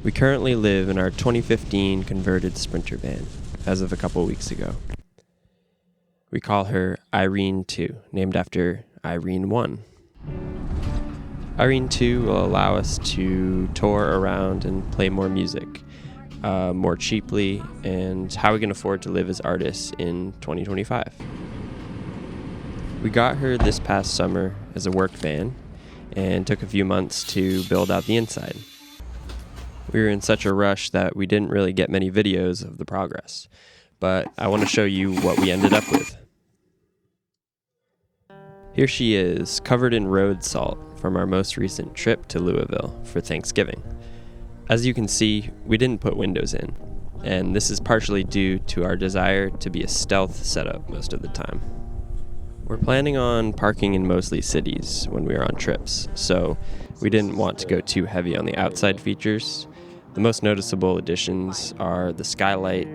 We currently live in our 2015 converted Sprinter van, as of a couple weeks ago. We call her Irene 2, named after Irene 1. Irene 2 will allow us to tour around and play more music, more cheaply, and how we can afford to live as artists in 2025. We got her this past summer as a work van and took a few months to build out the inside. We were in such a rush that we didn't really get many videos of the progress, but I want to show you what we ended up with. Here she is, covered in road salt from our most recent trip to Louisville for Thanksgiving. As you can see, we didn't put windows in, and this is partially due to our desire to be a stealth setup most of the time. We're planning on parking in mostly cities when we are on trips, so we didn't want to go too heavy on the outside features. The most noticeable additions are the skylight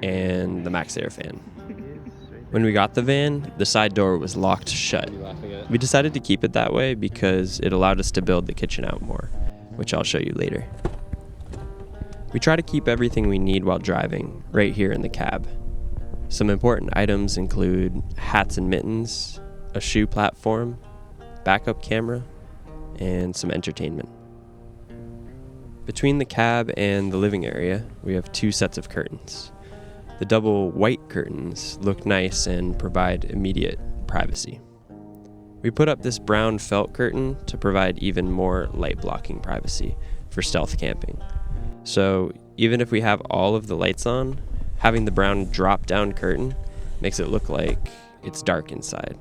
and the max air fan. When we got the van, the side door was locked shut. We decided to keep it that way because it allowed us to build the kitchen out more, which I'll show you later. We try to keep everything we need while driving right here in the cab. Some important items include hats and mittens, a shoe platform, backup camera, and some entertainment. Between the cab and the living area, we have two sets of curtains. The double white curtains look nice and provide immediate privacy. We put up this brown felt curtain to provide even more light-blocking privacy for stealth camping. So even if we have all of the lights on, having the brown drop-down curtain makes it look like it's dark inside.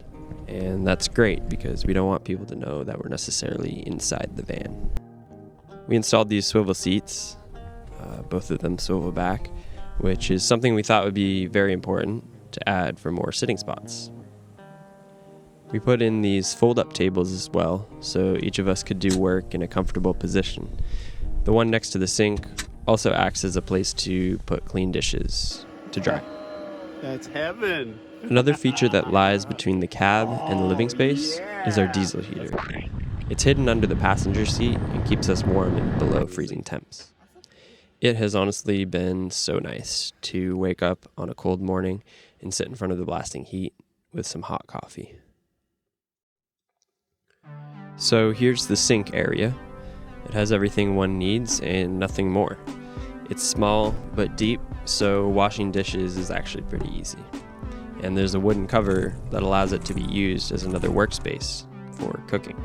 And that's great because we don't want people to know that we're necessarily inside the van. We installed these swivel seats, both of them swivel back, which is something we thought would be very important to add for more sitting spots. We put in these fold-up tables as well, so each of us could do work in a comfortable position. The one next to the sink also acts as a place to put clean dishes to dry. That's heaven. Another feature that lies between the cab and the living space is our diesel heater. It's hidden under the passenger seat and keeps us warm in below freezing temps. It has honestly been so nice to wake up on a cold morning and sit in front of the blasting heat with some hot coffee. So here's the sink area. It has everything one needs and nothing more. It's small but deep, so washing dishes is actually pretty easy. And there's a wooden cover that allows it to be used as another workspace for cooking.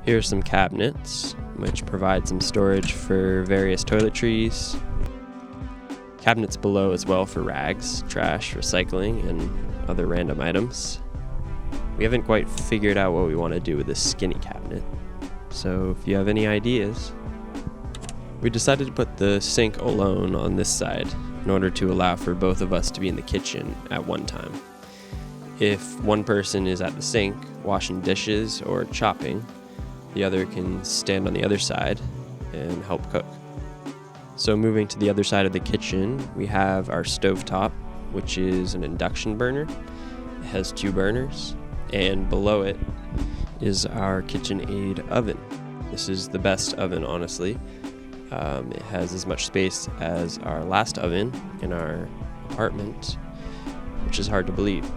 Here are some cabinets, which provide some storage for various toiletries. Cabinets below as well for rags, trash, recycling, and other random items. We haven't quite figured out what we want to do with this skinny cabinet, so if you have any ideas. We decided to put the sink alone on this side in order to allow for both of us to be in the kitchen at one time. If one person is at the sink washing dishes or chopping, the other can stand on the other side and help cook. So moving to the other side of the kitchen, we have our stovetop, which is an induction burner. It has 2 burners, and below it is our KitchenAid oven. This is the best oven, honestly. It has as much space as our last oven in our apartment, which is hard to believe.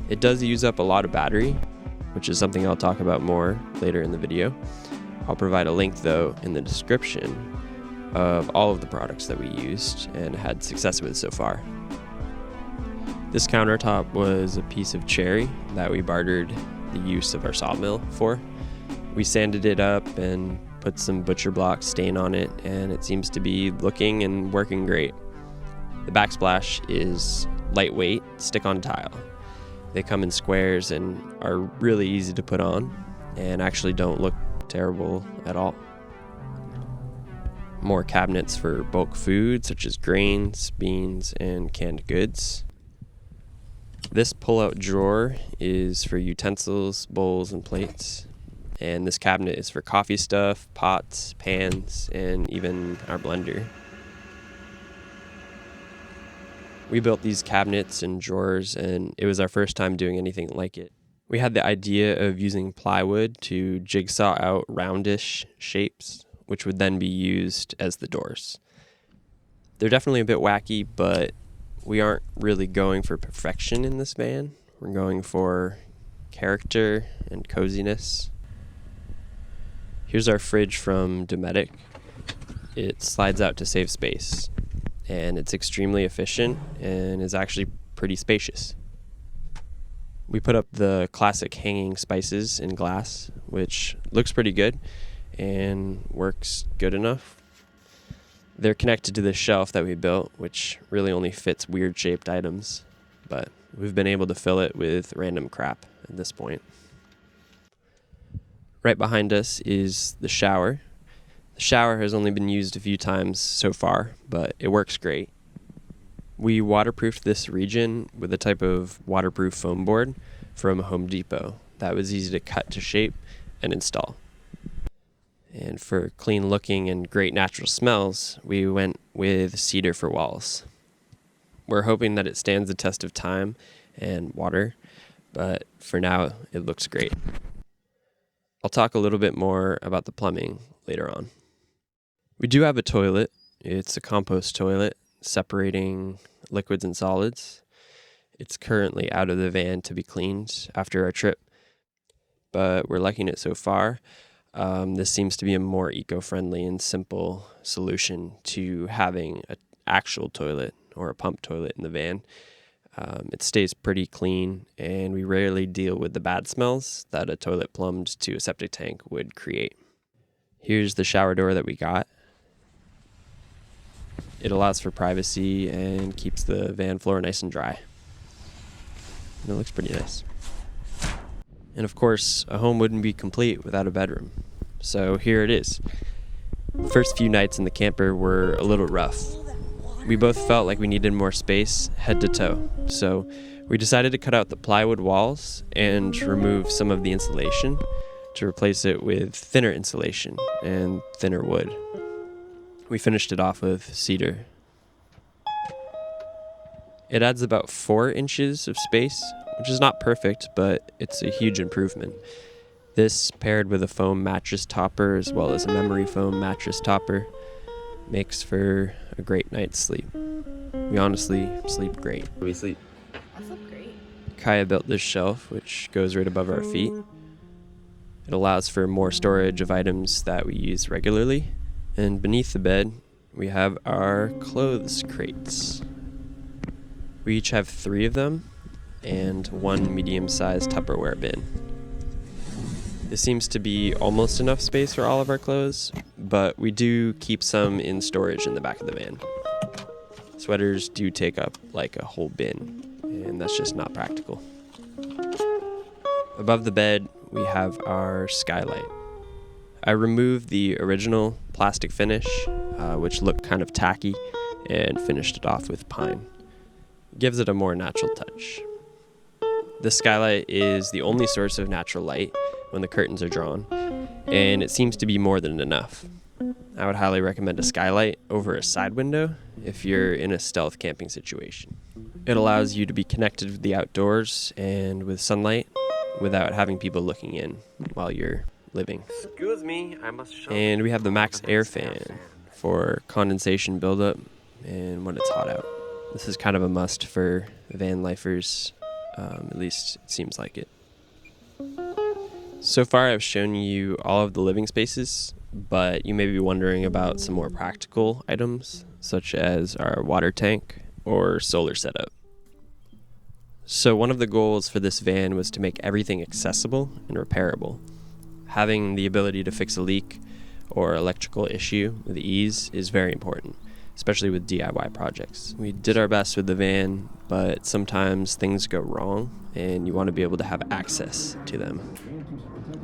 It does use up a lot of battery, which is something I'll talk about more later in the video. I'll provide a link, though, in the description of all of the products that we used and had success with so far. This countertop was a piece of cherry that we bartered the use of our sawmill for. We sanded it up and put some butcher block stain on it, and it seems to be looking and working great. The backsplash is lightweight, stick-on tile. They come in squares and are really easy to put on and actually don't look terrible at all. More cabinets for bulk food such as grains, beans, and canned goods. This pull-out drawer is for utensils, bowls, and plates. And this cabinet is for coffee stuff, pots, pans, and even our blender. We built these cabinets and drawers, and it was our first time doing anything like it. We had the idea of using plywood to jigsaw out roundish shapes which would then be used as the doors. They're definitely a bit wacky, but we aren't really going for perfection in this van. We're going for character and coziness. Here's our fridge from Dometic. It slides out to save space, and it's extremely efficient and is actually pretty spacious. We put up the classic hanging spices in glass, which looks pretty good and works good enough. They're connected to this shelf that we built, which really only fits weird shaped items, but we've been able to fill it with random crap at this point. Right behind us is the shower. The shower has only been used a few times so far, but it works great. We waterproofed this region with a type of waterproof foam board from Home Depot that was easy to cut to shape and install. And for clean looking and great natural smells, we went with cedar for walls. We're hoping that it stands the test of time and water, but for now it looks great. I'll talk a little bit more about the plumbing later on. We do have a toilet. It's a compost toilet separating liquids and solids. It's currently out of the van to be cleaned after our trip, but we're liking it so far. This seems to be a more eco-friendly and simple solution to having an actual toilet or a pump toilet in the van. It stays pretty clean, and we rarely deal with the bad smells that a toilet plumbed to a septic tank would create. Here's the shower door that we got. It allows for privacy and keeps the van floor nice and dry. And it looks pretty nice. And of course, a home wouldn't be complete without a bedroom. So here it is. The first few nights in the camper were a little rough. We both felt like we needed more space, head to toe. So we decided to cut out the plywood walls and remove some of the insulation to replace it with thinner insulation and thinner wood. We finished it off with cedar. It adds about 4 inches of space, which is not perfect, but it's a huge improvement. This, paired with a foam mattress topper as well as a memory foam mattress topper, makes for a great night's sleep. We honestly sleep great. We sleep. I sleep great. Kaya built this shelf, which goes right above our feet. It allows for more storage of items that we use regularly. And beneath the bed, we have our clothes crates. We each have 3 of them and 1 medium-sized Tupperware bin. This seems to be almost enough space for all of our clothes, but we do keep some in storage in the back of the van. Sweaters do take up like a whole bin, and that's just not practical. Above the bed, we have our skylight. I removed the original plastic finish, which looked kind of tacky, and finished it off with pine. It gives it a more natural touch. The skylight is the only source of natural light when the curtains are drawn, and it seems to be more than enough. I would highly recommend a skylight over a side window if you're in a stealth camping situation. It allows you to be connected with the outdoors and with sunlight without having people looking in while you're living. Excuse me, I must show And we have the max air fan for condensation buildup and when it's hot out. This is kind of a must for van lifers, at least it seems like it. So far I've shown you all of the living spaces, but you may be wondering about some more practical items, such as our water tank or solar setup. So one of the goals for this van was to make everything accessible and repairable. Having the ability to fix a leak or electrical issue with ease is very important, especially with DIY projects. We did our best with the van, but sometimes things go wrong and you want to be able to have access to them.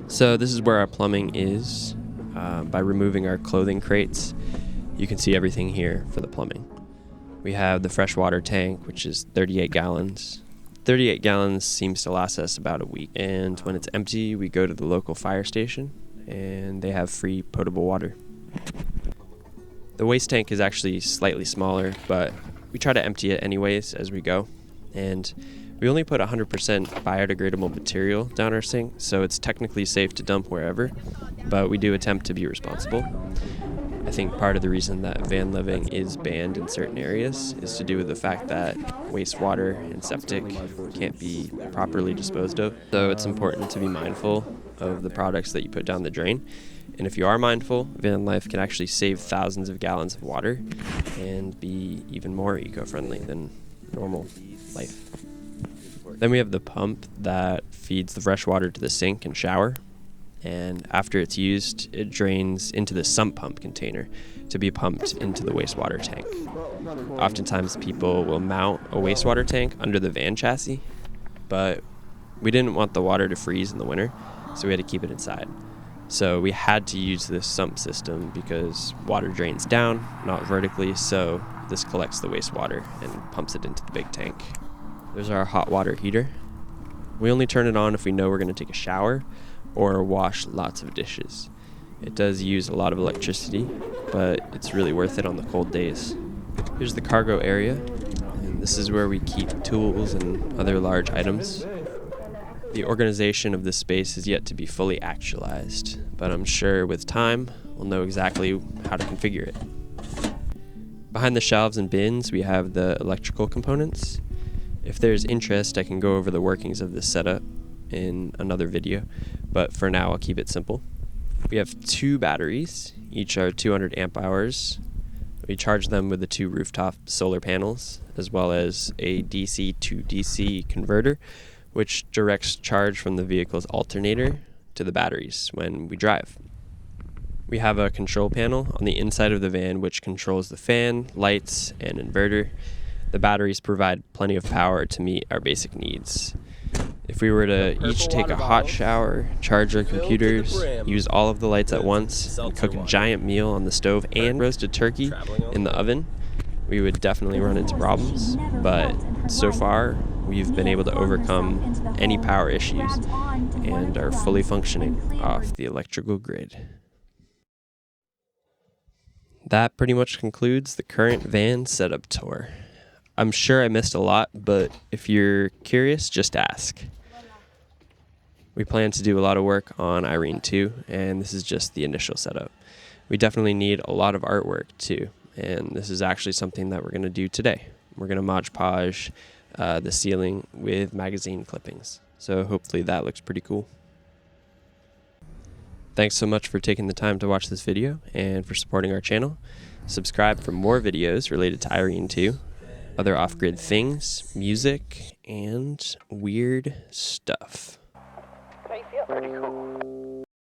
So this is where our plumbing is. By removing our clothing crates, you can see everything here for the plumbing. We have the freshwater tank, which is 38 gallons. 38 gallons seems to last us about a week, and when it's empty, we go to the local fire station, and they have free potable water. The waste tank is actually slightly smaller, but we try to empty it anyways as we go, and we only put 100% biodegradable material down our sink, so it's technically safe to dump wherever, but we do attempt to be responsible. I think part of the reason that van living is banned in certain areas is to do with the fact that wastewater and septic can't be properly disposed of. So it's important to be mindful of the products that you put down the drain. And if you are mindful, van life can actually save thousands of gallons of water and be even more eco-friendly than normal life. Then we have the pump that feeds the fresh water to the sink and shower. And after it's used, it drains into the sump pump container to be pumped into the wastewater tank. Oftentimes people will mount a wastewater tank under the van chassis, but we didn't want the water to freeze in the winter, so we had to keep it inside. So we had to use this sump system because water drains down, not vertically, so this collects the wastewater and pumps it into the big tank. There's our hot water heater. We only turn it on if we know we're going to take a shower or wash lots of dishes. It does use a lot of electricity, but it's really worth it on the cold days. Here's the cargo area, and this is where we keep tools and other large items. The organization of this space is yet to be fully actualized, but I'm sure with time, we'll know exactly how to configure it. Behind the shelves and bins, we have the electrical components. If there's interest, I can go over the workings of this setup in another video, but for now I'll keep it simple. We have 2 batteries, each are 200 amp hours. We charge them with the 2 rooftop solar panels, as well as a DC to DC converter, which directs charge from the vehicle's alternator to the batteries when we drive. We have a control panel on the inside of the van which controls the fan, lights, and inverter. The batteries provide plenty of power to meet our basic needs. If we were to each take a hot shower, charge our computers, use all of the lights at once, and cook a giant meal on the stove and roast a turkey in the oven, we would definitely run into problems. But so far, we've been able to overcome any power issues and are fully functioning off the electrical grid. That pretty much concludes the current van setup tour. I'm sure I missed a lot, but if you're curious, just ask. We plan to do a lot of work on Irene 2, and this is just the initial setup. We definitely need a lot of artwork too, and this is actually something that we're going to do today. We're going to Mod Podge the ceiling with magazine clippings, so hopefully that looks pretty cool. Thanks so much for taking the time to watch this video and for supporting our channel. Subscribe for more videos related to Irene 2, other off-grid things, music, and weird stuff. Pretty cool.